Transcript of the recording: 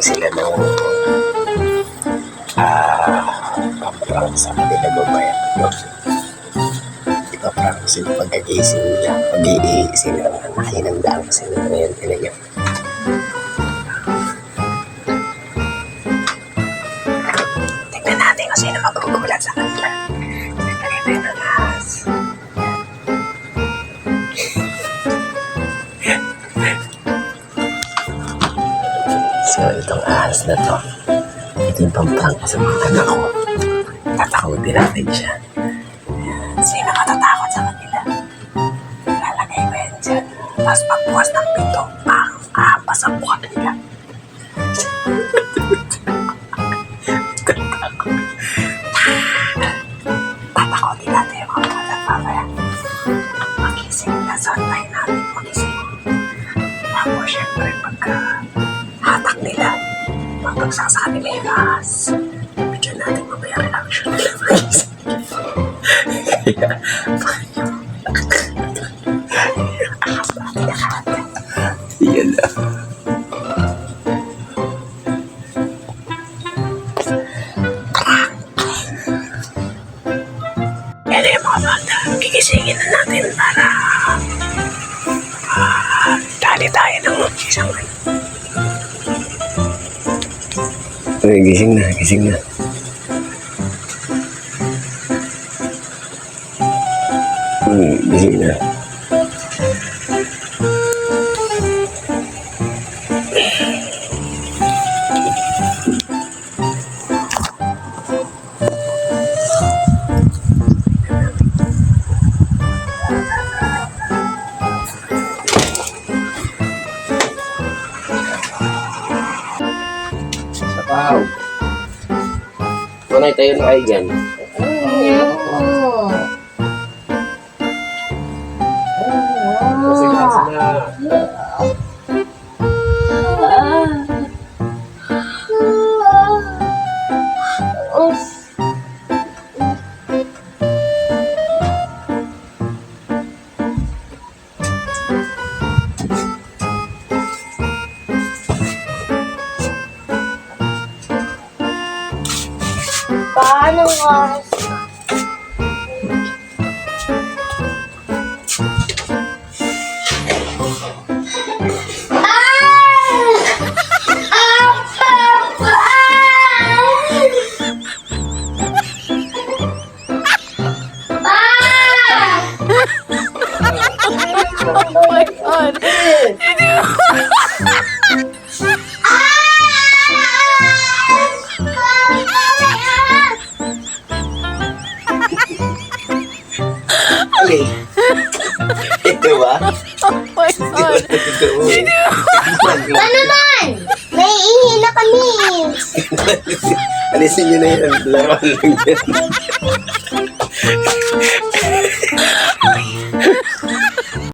sila ng pamprang sa kanila babayan. Ipaprang sila pagkagising nila. Pag-iising lang na nakinandaan kasi nila ngayon talaga. Tingnan natin kung sino magugulat sa kanila. Tingnan tayo ng ahas. So, itong ahas na to, ito yung pamprang sa mga anak ko. Tatakutin natin siya. Ayan. Sino matatakot sa kanila? Lalagay ko yan dyan. Tapos pagbukas ng pinto, pasabukak nila. Tatakutin natin yung mga kalat mamaya. Magising na, sontayin natin magising. Tapos syempre pagka hatak nila, magbagsak sa kanila yung ahas. Bigyan natin mamaya reaction nila. Kaya, ahas natin nakahatak. Yan na. Yan na yung mga bata. Gigisingin na natin para dali tayo ng isang ano. Uy, gising na, gising na. Gising na. Wow. Tunay tayo na kayo dyan. Kasi na. Paano oras na? Oh my God! Okay. Ito ba? Oh my God! Ano man? May ihi na kami. Alisin nyo na yan. Laruan lang yan.